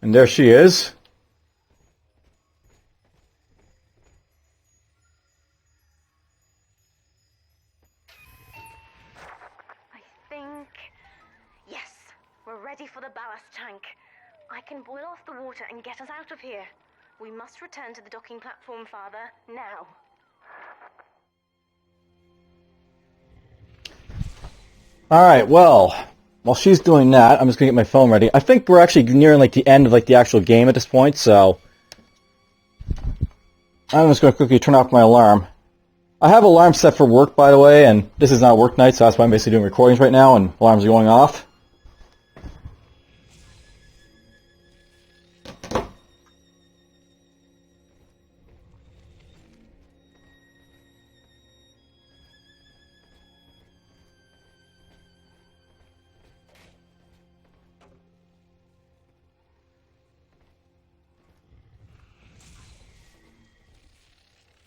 And there she is. I think... Yes, we're ready for the ballast tank. I can boil off the water and get us out of here. We must return to the docking platform, Father, now. Alright, well, while she's doing that, I'm just gonna get my phone ready. I think we're actually nearing like the end of like the actual game at this point, so I'm just gonna quickly turn off my alarm. I have alarms set for work, by the way, and this is not work night, so that's why I'm basically doing recordings right now, and alarms are going off.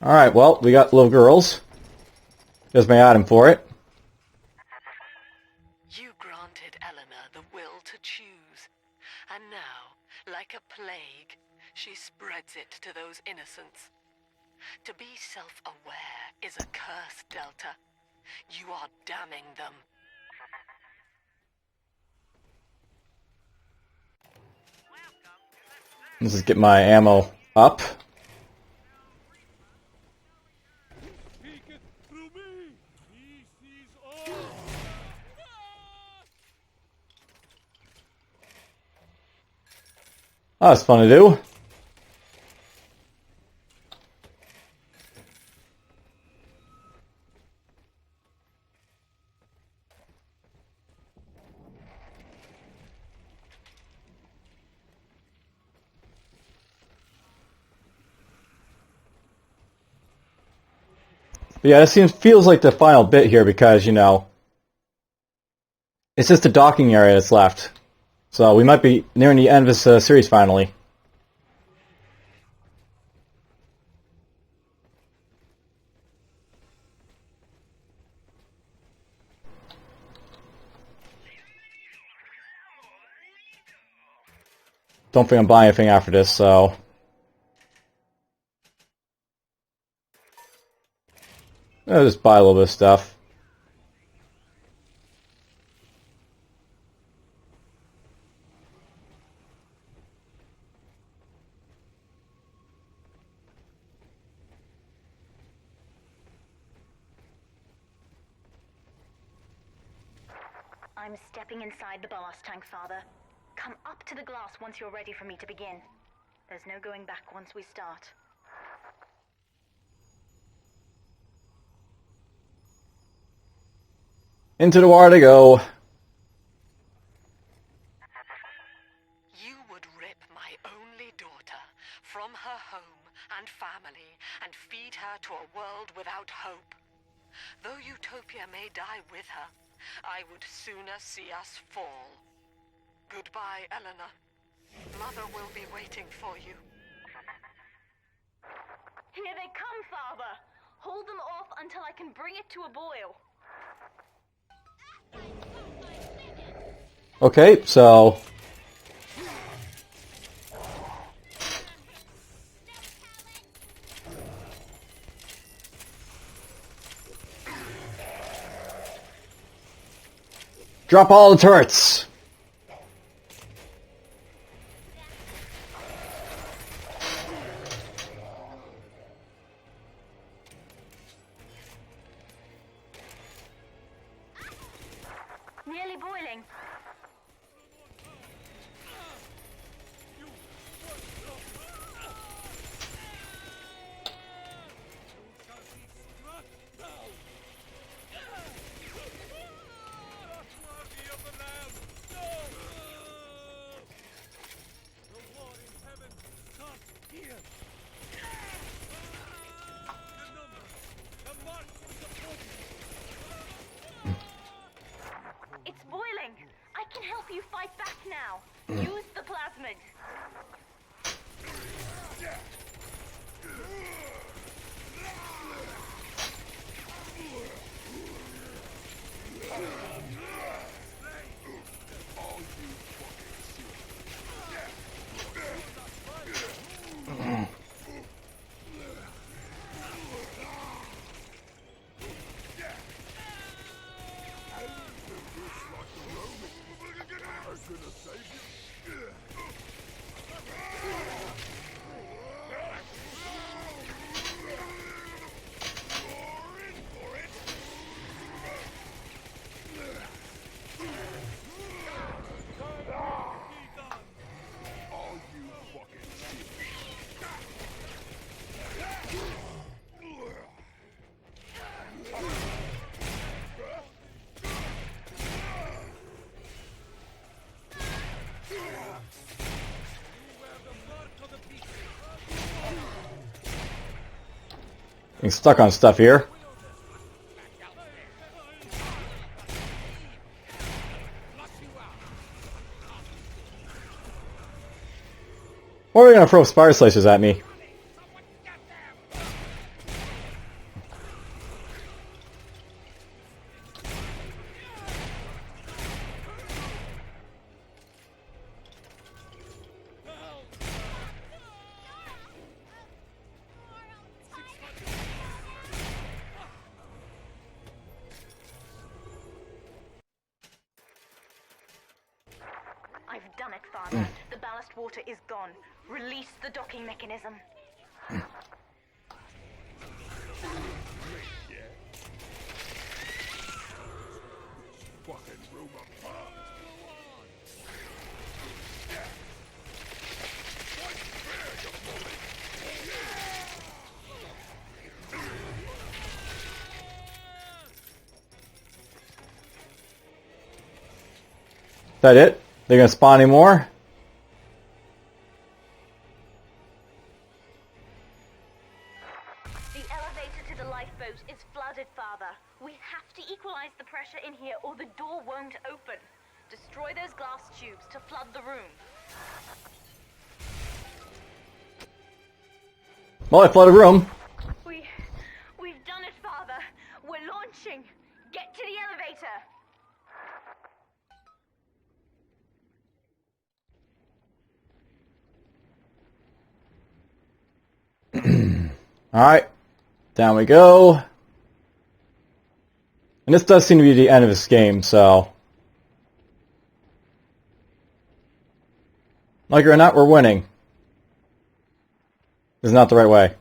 Alright, well, we got little girls. There's my item for it. You granted Eleanor the will to choose, and now, like a plague, she spreads it to those innocents. To be self-aware is a curse, Delta. You are damning them. Let's just get my ammo up. Oh, that's fun to do. But yeah, this feels like the final bit here because, you know, it's just the docking area that's left. So we might be nearing the end of this series finally. Don't think I'm buying anything after this, so... I'll just buy a little bit of stuff. I'm stepping inside the ballast tank, Father. Come up to the glass once you're ready for me to begin. There's no going back once we start. Into the water to go. You would rip my only daughter from her home and family and feed her to a world without hope. Though Utopia may die with her, I would sooner see us fall. Goodbye, Eleanor. Mother will be waiting for you. Here they come, Father! Hold them off until I can bring it to a boil. Okay, so... Drop all the turrets! Nearly boiling. Getting stuck on stuff here. Or are they gonna throw spider slicers at me? I've done it, Father. The ballast water is gone. Release the docking mechanism. Is that it? They're gonna spawn any more? The elevator to the lifeboat is flooded, Father. We have to equalize the pressure in here or the door won't open. Destroy those glass tubes to flood the room. Well, I flooded a room. We've done it, Father. We're launching. Get to the elevator. Alright. Down we go. And this does seem to be the end of this game, so... like it or not, we're winning. This is not the right way.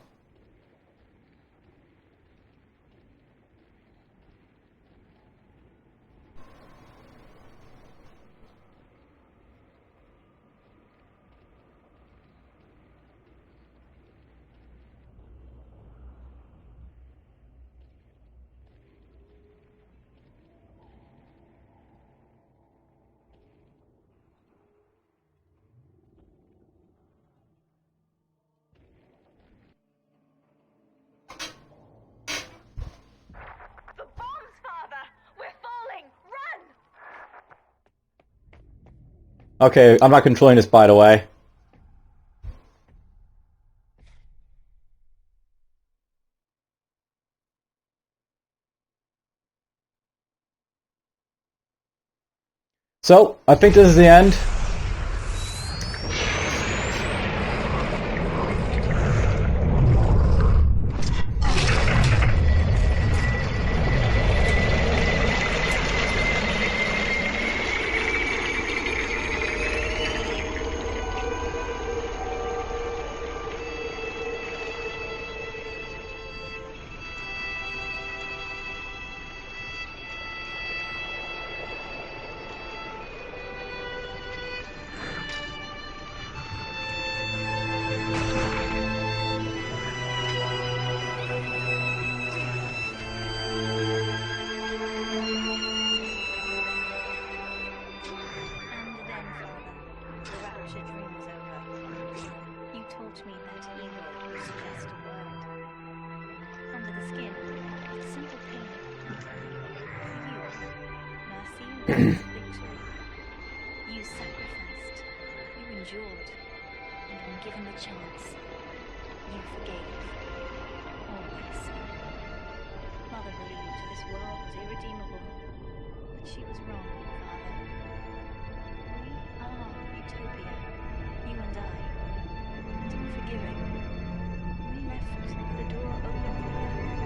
The bombs, Father! We're falling! Run! Okay, I'm not controlling this, by the way. So, I think this is the end. And then, Father, the Rapture dream is over. You taught me that evil was just a word. Under the skin, it's simple pain. You, mercy, victory. You sacrificed. You endured. And when given the chance, you forgave. Always. Mother believed this world was irredeemable. But she was wrong, Father. We are Utopia, you and I. And in forgiving, we left the door open for you.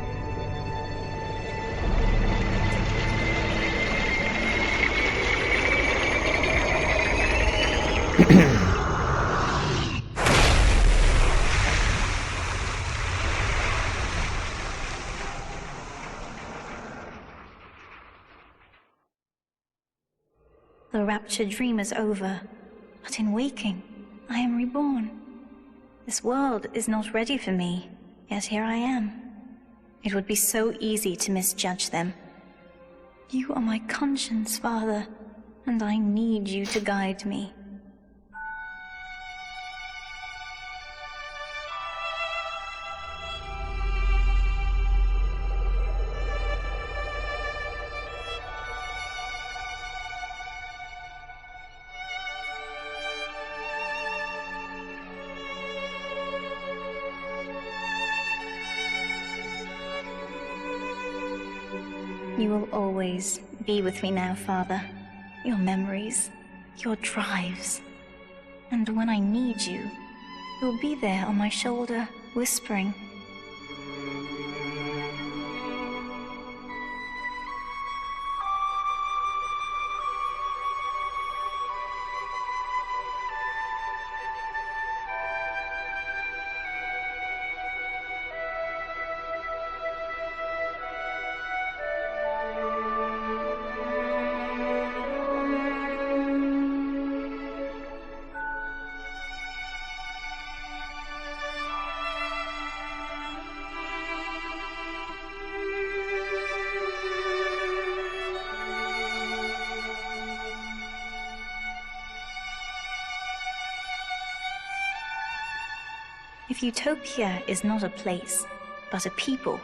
The Rapture dream is over, but in waking, I am reborn. This world is not ready for me, yet here I am. It would be so easy to misjudge them. You are my conscience, Father, and I need you to guide me. You will always be with me now, Father. Your memories, your drives. And when I need you, you'll be there on my shoulder, whispering. If Utopia is not a place, but a people,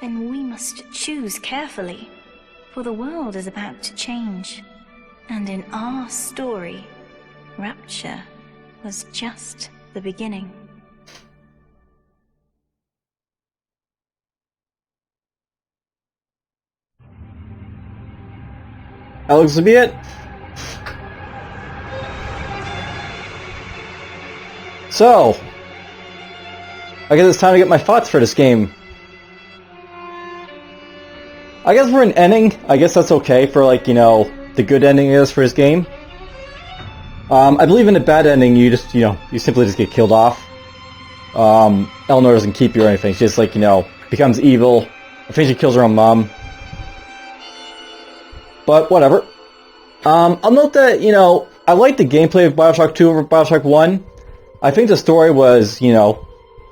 then we must choose carefully, for the world is about to change. And in our story, Rapture was just the beginning. That looks to be it. So, I guess it's time to get my thoughts for this game. I guess for an ending, I guess that's okay for, like, you know, the good ending is for this game. I believe in the bad ending, you just, you know, you simply just get killed off. Eleanor doesn't keep you or anything, she just, like, you know, becomes evil. I think she kills her own mom. But, whatever. I'll note that, you know, I like the gameplay of Bioshock 2 over Bioshock 1. I think the story was, you know,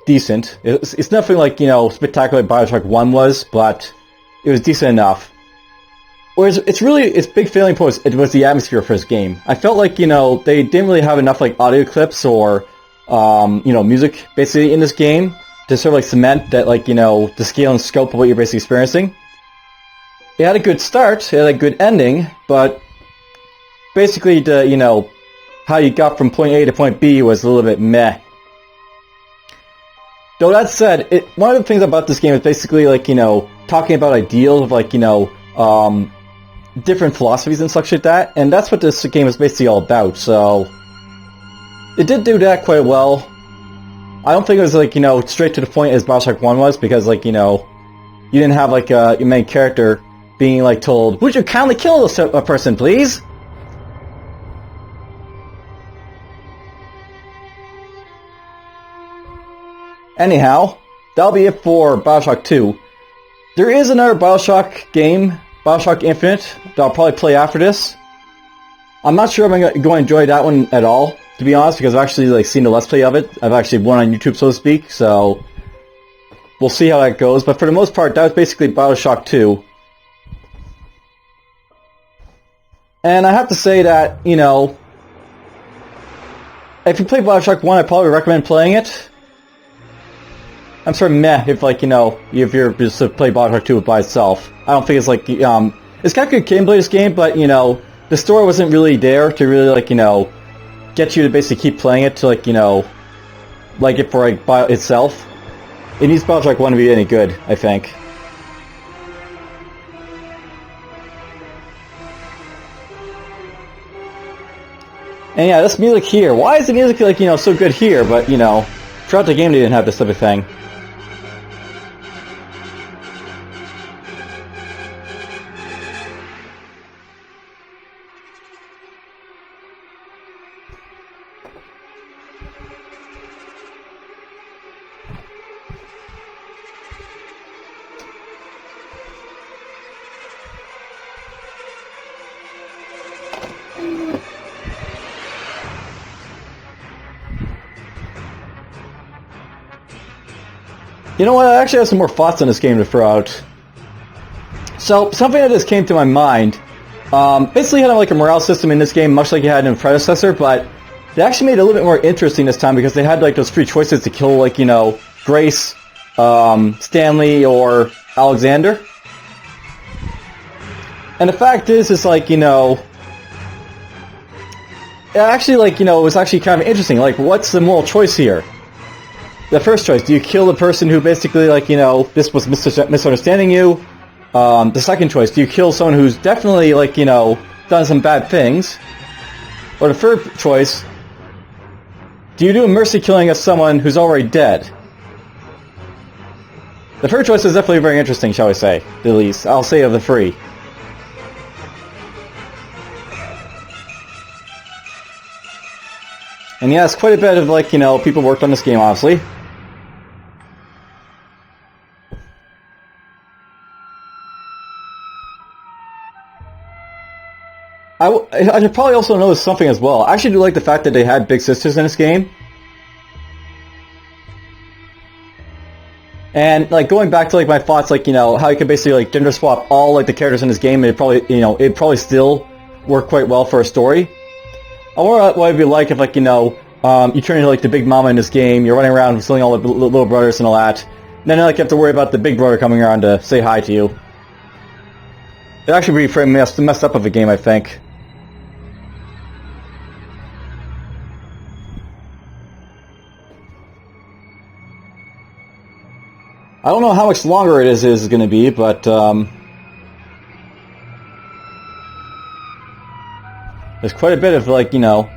decent. It's nothing like, you know, spectacular like Bioshock 1 was, but it was decent enough. Whereas its big failing point was the atmosphere for this game. I felt like, you know, they didn't really have enough like audio clips or you know, music basically in this game to sort of like cement that, like, you know, the scale and scope of what you're basically experiencing. It had a good start, it had a good ending, but basically the, you know, how you got from point A to point B was a little bit meh. Though that said, one of the things about this game is basically, like, you know, talking about ideals of, like, you know, different philosophies and such like that, and that's what this game is basically all about, so it did do that quite well. I don't think it was, like, you know, straight to the point as Bioshock 1 was, because, like, you know, you didn't have, like, your main character being, like, told, "Would you kindly kill a person, please?" Anyhow, that'll be it for Bioshock 2. There is another Bioshock game, Bioshock Infinite, that I'll probably play after this. I'm not sure if I'm going to enjoy that one at all, to be honest, because I've actually, like, seen the Let's Play of it. I've actually won on YouTube, so to speak, so we'll see how that goes. But for the most part, that was basically Bioshock 2. And I have to say that, you know, if you play Bioshock 1, I'd probably recommend playing it. I'm sort of meh if, like, you know, if you're just to play Bioshock 2 by itself. I don't think it's like, it's got good gameplay, this game, but, you know, the story wasn't really there to really, like, you know, get you to basically keep playing it to, like, you know, like it for, like, by itself. It needs Bioshock 1 to be any good, I think. And yeah, this music here, why is the music, like, you know, so good here, but, you know, throughout the game they didn't have this type of thing. You know what, I actually have some more thoughts on this game to throw out. So, something that just came to my mind, basically had like a morale system in this game, much like you had in the predecessor, but they actually made it a little bit more interesting this time because they had like those three choices to kill, like, you know, Grace, Stanley, or Alexander. And the fact is, it's like, you know, it actually, like, you know, it was actually kind of interesting. Like, what's the moral choice here? The first choice, do you kill the person who basically, like, you know, this was misunderstanding you? the second choice, do you kill someone who's definitely, like, you know, done some bad things? Or the third choice, do you do a mercy killing of someone who's already dead? The third choice is definitely very interesting, shall we say, at least. I'll say of the three. And yes, quite a bit of, like, you know, people worked on this game, obviously. I should probably also notice something as well. I actually do like the fact that they had big sisters in this game. And, like, going back to, like, my thoughts, like, you know, how you could basically, like, gender swap all, like, the characters in this game, and it'd probably still work quite well for a story. I wonder what it'd be like if, like, you know, you turn into, like, the big mama in this game, you're running around stealing all the little brothers and all that, and then, like, you have to worry about the big brother coming around to say hi to you. It'd actually be pretty messed up of a game, I think. I don't know how much longer it is going to be, but there's quite a bit of, like, you know,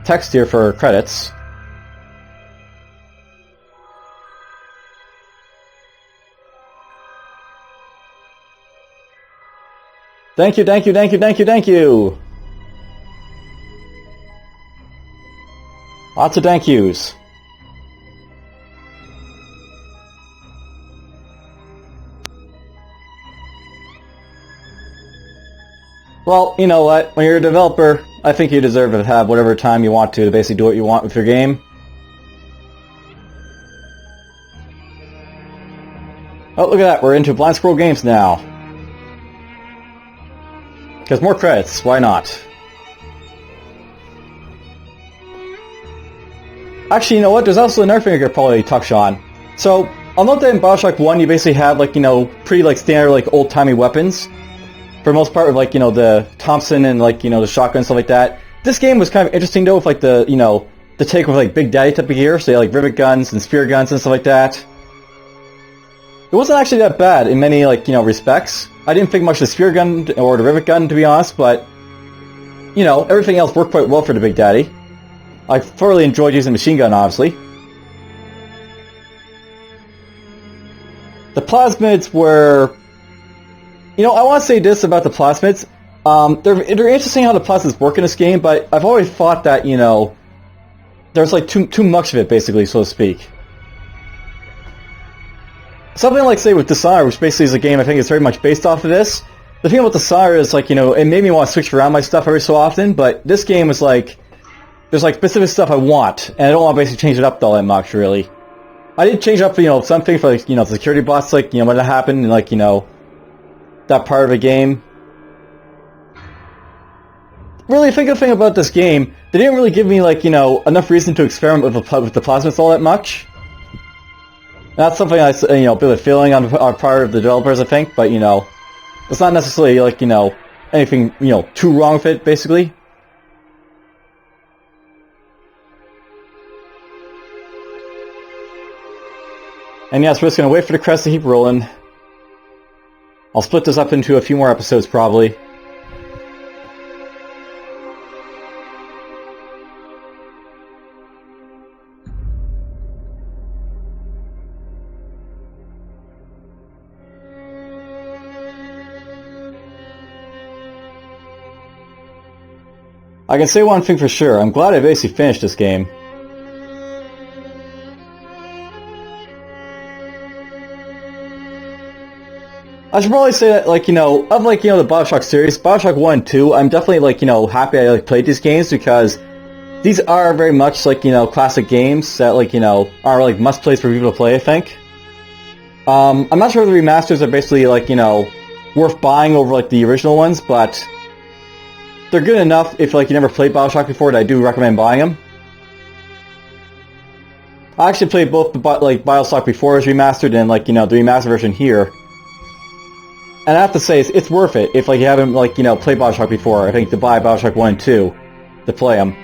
text here for credits. Thank you, thank you, thank you, thank you, thank you! Lots of thank yous. Well, you know what? When you're a developer, I think you deserve to have whatever time you want to basically do what you want with your game. Oh, look at that. We're into Blind Squirrel Games now. Because more credits. Why not? Actually, you know what? There's also another thing I could probably touch on. So, I'll note that in Bioshock 1, you basically had, like, you know, pretty, like, standard, like, old-timey weapons. For the most part, with, like, you know, the Thompson and, like, you know, the shotgun and stuff like that. This game was kind of interesting, though, with, like, the, you know, the take with, like, Big Daddy type of gear. So, like, rivet guns and spear guns and stuff like that. It wasn't actually that bad in many, like, you know, respects. I didn't think much of the spear gun or the rivet gun, to be honest, but, you know, everything else worked quite well for the Big Daddy. I thoroughly enjoyed using the machine gun, obviously. The plasmids were... You know, I want to say this about the plasmids. They're interesting how the plasmids work in this game, but I've always thought that, you know, there's, like, too much of it, basically, so to speak. Something like, say, with Desire, which basically is a game I think is very much based off of this. The thing about Desire is, like, you know, it made me want to switch around my stuff every so often, but this game is, like, there's, like, specific stuff I want, and I don't want to basically change it up all that much, really. I did change up, you know, something for, like, you know, the security bots, like, you know, when it happened, and, like, you know, that part of the game. Really, think of the thing about this game, they didn't really give me, like, you know, enough reason to experiment with the plasmids all that much. That's something I, you know, a bit of a feeling on part of the developers, I think, but, you know, it's not necessarily, like, you know, anything, you know, too wrong with it, basically. And yes, we're just going to wait for the credits to keep rolling. I'll split this up into a few more episodes, probably. I can say one thing for sure, I'm glad I basically finished this game. I should probably say that, like, you know, of, like, you know, the Bioshock series, Bioshock 1 and 2, I'm definitely, like, you know, happy I, like, played these games, because these are very much, like, you know, classic games that, like, you know, are, like, must-plays for people to play, I think. I'm not sure if the remasters are basically, like, you know, worth buying over, like, the original ones, but they're good enough if, like, you never played Bioshock before that I do recommend buying them. I actually played both, like, Bioshock before it was remastered and, like, you know, the remastered version here. And I have to say, it's worth it if, like, you haven't, like, you know, played Bioshock before, I think, to buy Bioshock 1 and 2 to play them.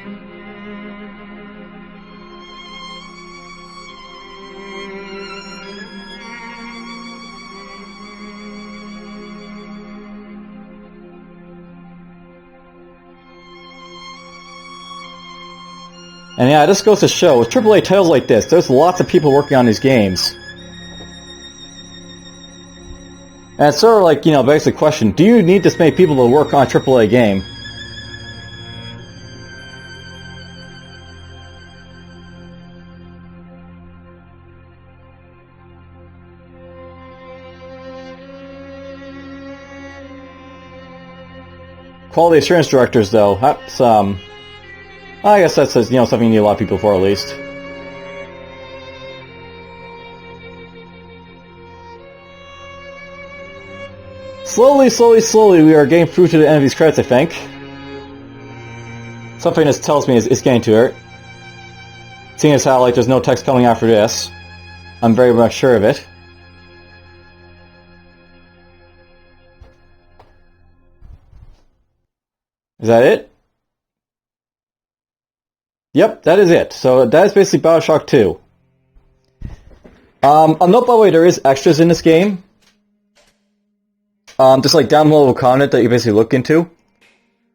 And yeah, this goes to show, with AAA titles like this, there's lots of people working on these games. And it's sort of like, begs the question, do you need this many people to work on a AAA game? Quality assurance directors, though, that's, I guess that's, something you need a lot of people for, at least. Slowly, we are getting through to the end of these credits, I think. Something just tells me it's getting to it. Seeing as how, there's no text coming after this, I'm very much sure of it. Is that it? Yep, that is it. So that is basically Bioshock 2. I'll note, by the way, there is extras in this game. Just downloadable content that you basically look into.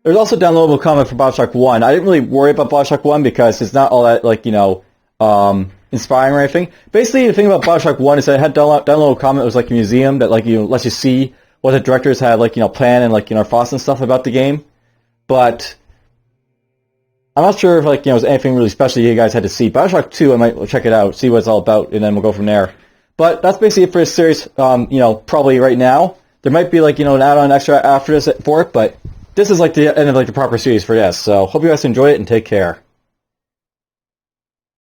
There's also downloadable content for Bioshock 1. I didn't really worry about Bioshock 1 because it's not all that, inspiring or anything. Basically, the thing about Bioshock 1 is that it had downloadable content. It was like a museum that, lets you see what the directors had, planned and, thoughts and stuff about the game. But I'm not sure if, there's anything really special you guys had to see. Bioshock 2, I might check it out, see what it's all about, and then we'll go from there. But that's basically it for this series, probably right now. There might be, an add-on extra after this for it, but this is, the end of, the proper series for this. So, hope you guys enjoyed it, and take care.